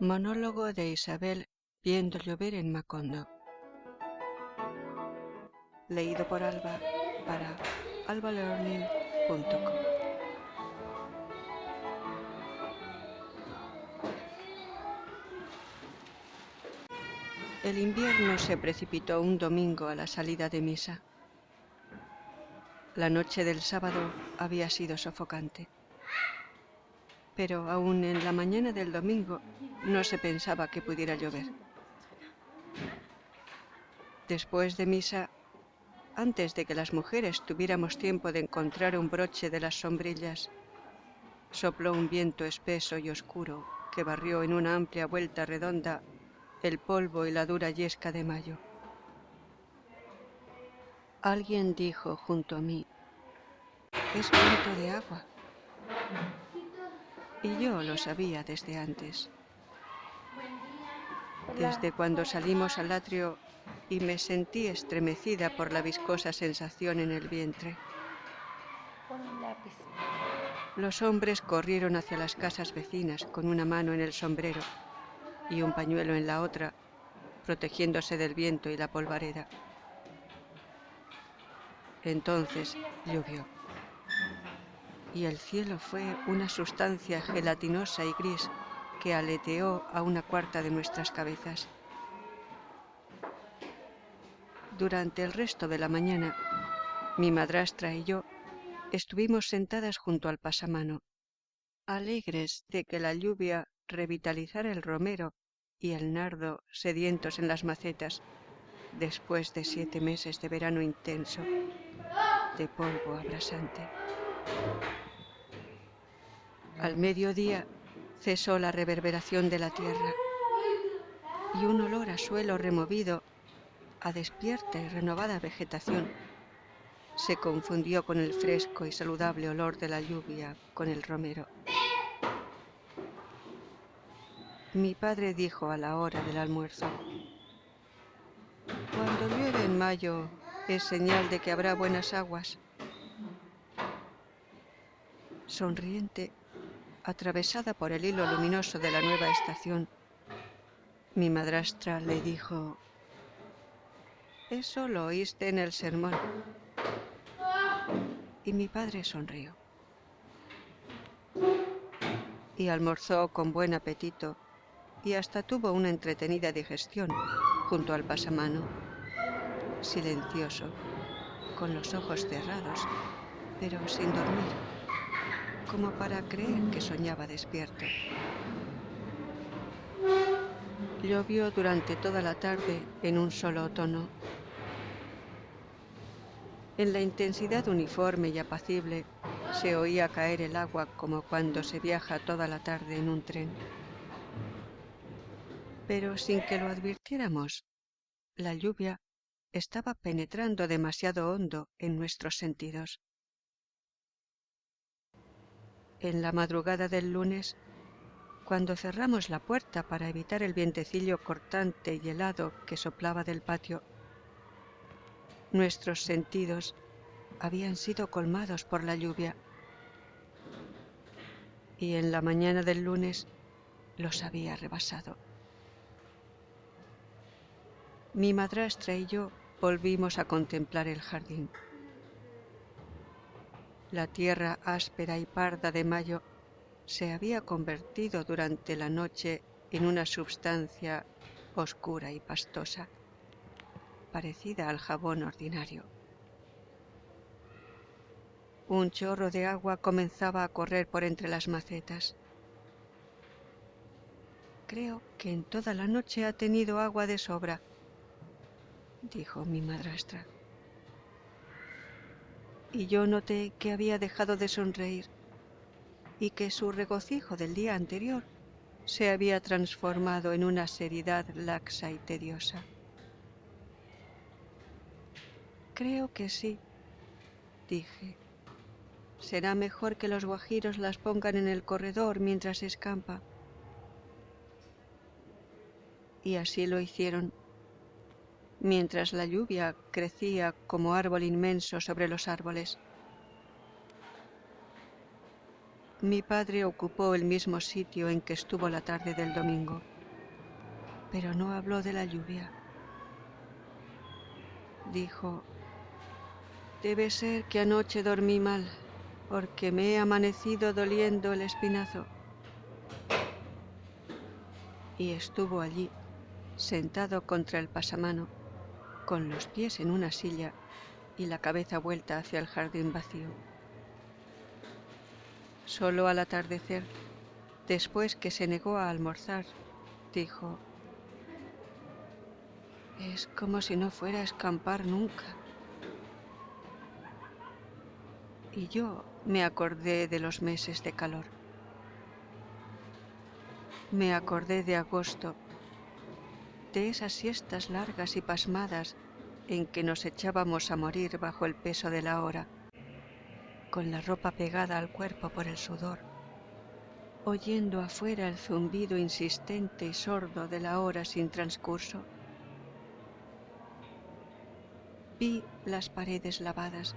Monólogo de Isabel viendo llover en Macondo. Leído por Alba para albalearning.com. El invierno se precipitó un domingo a la salida de misa. La noche del sábado había sido sofocante. Pero aún en la mañana del domingo no se pensaba que pudiera llover. Después de misa, antes de que las mujeres tuviéramos tiempo de encontrar un broche de las sombrillas, sopló un viento espeso y oscuro que barrió en una amplia vuelta redonda el polvo y la dura yesca de mayo. Alguien dijo junto a mí: «Es viento de agua». Y yo lo sabía desde antes. Desde cuando salimos al atrio y me sentí estremecida por la viscosa sensación en el vientre. Los hombres corrieron hacia las casas vecinas con una mano en el sombrero y un pañuelo en la otra, protegiéndose del viento y la polvareda. Entonces llovió, y el cielo fue una sustancia gelatinosa y gris que aleteó a una cuarta de nuestras cabezas. Durante el resto de la mañana, mi madrastra y yo estuvimos sentadas junto al pasamano, alegres de que la lluvia revitalizara el romero y el nardo sedientos en las macetas, después de 7 meses de verano intenso, de polvo abrasante. Al mediodía cesó la reverberación de la tierra y un olor a suelo removido, a despierta y renovada vegetación, se confundió con el fresco y saludable olor de la lluvia con el romero. Mi padre dijo a la hora del almuerzo: «Cuando llueve en mayo es señal de que habrá buenas aguas». Sonriente, atravesada por el hilo luminoso de la nueva estación, mi madrastra le dijo: «Eso lo oíste en el sermón». Y mi padre sonrió. Y almorzó con buen apetito y hasta tuvo una entretenida digestión junto al pasamano, silencioso, con los ojos cerrados, pero sin dormir, como para creer que soñaba despierto. Llovió durante toda la tarde en un solo tono. En la intensidad uniforme y apacible se oía caer el agua como cuando se viaja toda la tarde en un tren. Pero sin que lo advirtiéramos, la lluvia estaba penetrando demasiado hondo en nuestros sentidos. En la madrugada del lunes, cuando cerramos la puerta para evitar el vientecillo cortante y helado que soplaba del patio, nuestros sentidos habían sido colmados por la lluvia, y en la mañana del lunes los había rebasado. Mi madrastra y yo volvimos a contemplar el jardín. La tierra áspera y parda de mayo se había convertido durante la noche en una substancia oscura y pastosa, parecida al jabón ordinario. Un chorro de agua comenzaba a correr por entre las macetas. «Creo que en toda la noche ha tenido agua de sobra», dijo mi madrastra. Y yo noté que había dejado de sonreír y que su regocijo del día anterior se había transformado en una seriedad laxa y tediosa. «Creo que sí», dije. «Será mejor que los guajiros las pongan en el corredor mientras escampa». Y así lo hicieron, mientras la lluvia crecía como árbol inmenso sobre los árboles. Mi padre ocupó el mismo sitio en que estuvo la tarde del domingo, pero no habló de la lluvia. Dijo: «Debe ser que anoche dormí mal, porque me he amanecido doliendo el espinazo». Y estuvo allí, sentado contra el pasamano, con los pies en una silla y la cabeza vuelta hacia el jardín vacío. Solo al atardecer, después que se negó a almorzar, dijo: «Es como si no fuera a escampar nunca». Y yo me acordé de los meses de calor. Me acordé de agosto, de esas siestas largas y pasmadas en que nos echábamos a morir bajo el peso de la hora, con la ropa pegada al cuerpo por el sudor, oyendo afuera el zumbido insistente y sordo de la hora sin transcurso. Vi las paredes lavadas,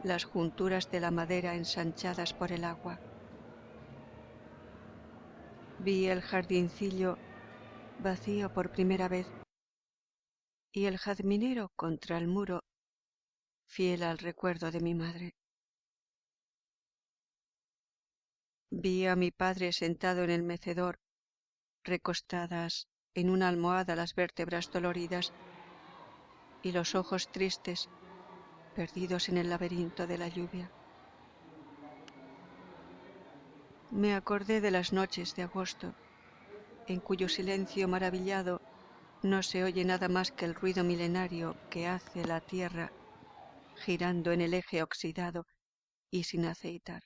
las junturas de la madera ensanchadas por el agua. Vi el jardincillo vacío por primera vez y el jazminero contra el muro, fiel al recuerdo de mi madre. Vi a mi padre sentado en el mecedor, recostadas en una almohada las vértebras doloridas y los ojos tristes, perdidos en el laberinto de la lluvia. Me acordé de las noches de agosto, en cuyo silencio maravillado no se oye nada más que el ruido milenario que hace la tierra girando en el eje oxidado y sin aceitar.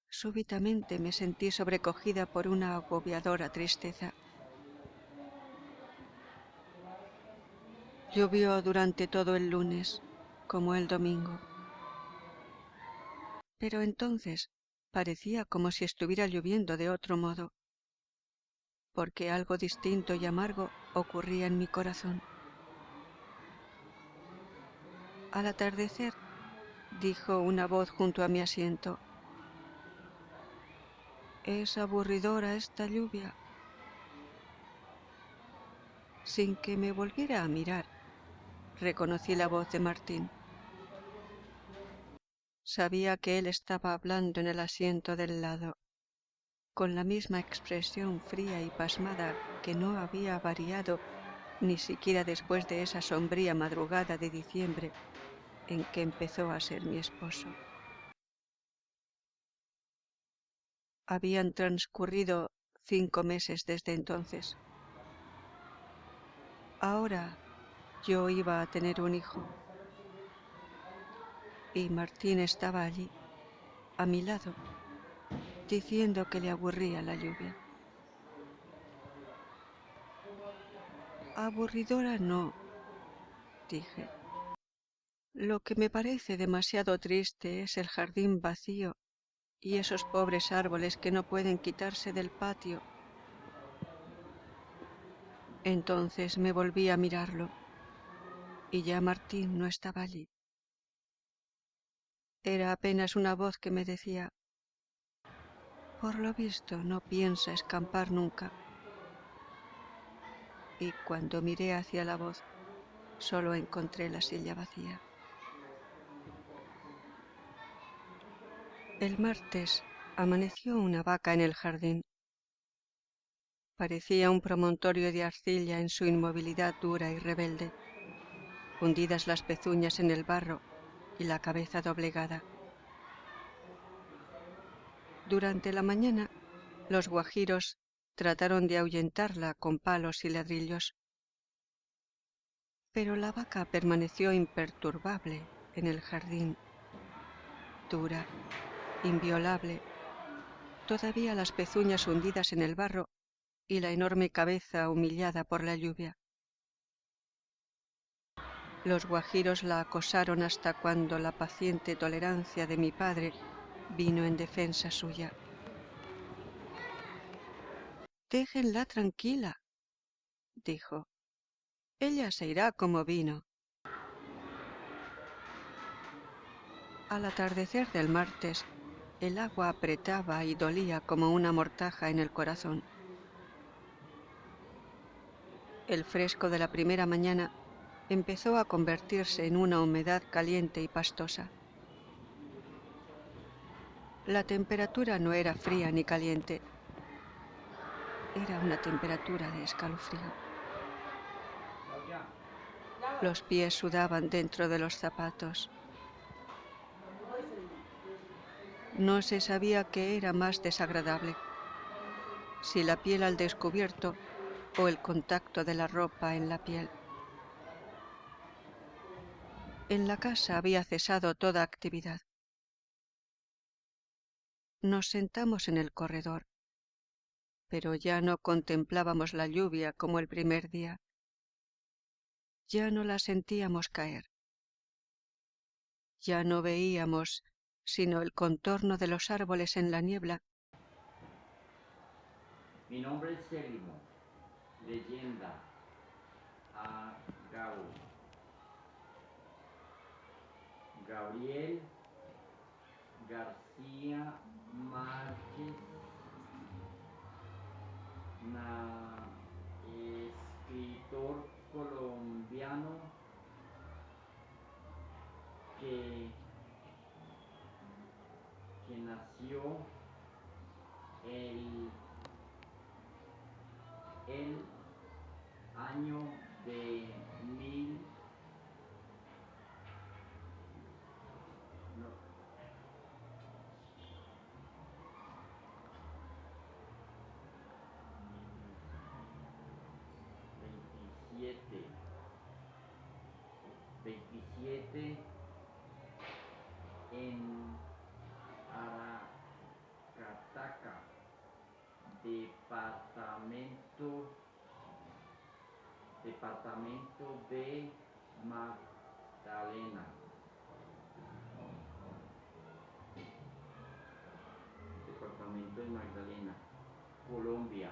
Súbitamente me sentí sobrecogida por una agobiadora tristeza. Llovió durante todo el lunes, como el domingo. Pero entonces parecía como si estuviera lloviendo de otro modo, porque algo distinto y amargo ocurría en mi corazón. Al atardecer, dijo una voz junto a mi asiento: «Es aburridora esta lluvia». Sin que me volviera a mirar, reconocí la voz de Martín. Sabía que él estaba hablando en el asiento del lado, con la misma expresión fría y pasmada que no había variado ni siquiera después de esa sombría madrugada de diciembre en que empezó a ser mi esposo. Habían transcurrido 5 meses desde entonces. Ahora yo iba a tener un hijo. Y Martín estaba allí, a mi lado, diciendo que le aburría la lluvia. Aburridora no, dije. Lo que me parece demasiado triste es el jardín vacío y esos pobres árboles que no pueden quitarse del patio. Entonces me volví a mirarlo y ya Martín no estaba allí. Era apenas una voz que me decía: «Por lo visto no piensa escampar nunca». Y cuando miré hacia la voz, solo encontré la silla vacía. El martes amaneció una vaca en el jardín. Parecía un promontorio de arcilla en su inmovilidad dura y rebelde, hundidas las pezuñas en el barro y la cabeza doblegada. Durante la mañana, los guajiros trataron de ahuyentarla con palos y ladrillos, pero la vaca permaneció imperturbable en el jardín, dura, inviolable, todavía las pezuñas hundidas en el barro y la enorme cabeza humillada por la lluvia. Los guajiros la acosaron hasta cuando la paciente tolerancia de mi padre vino en defensa suya. «Déjenla tranquila», dijo. «Ella se irá como vino». Al atardecer del martes, el agua apretaba y dolía como una mortaja en el corazón. El fresco de la primera mañana empezó a convertirse en una humedad caliente y pastosa. La temperatura no era fría ni caliente, era una temperatura de escalofrío. Los pies sudaban dentro de los zapatos. No se sabía qué era más desagradable, si la piel al descubierto o el contacto de la ropa en la piel. En la casa había cesado toda actividad. Nos sentamos en el corredor, pero ya no contemplábamos la lluvia como el primer día. Ya no la sentíamos caer. Ya no veíamos sino el contorno de los árboles en la niebla. Mi nombre es Célimo, leyenda a Gabo. Gabriel García Márquez, escritor colombiano que nació el año de no, 27 en Aracataca, departamento de Magdalena. Departamento de Magdalena, Colombia.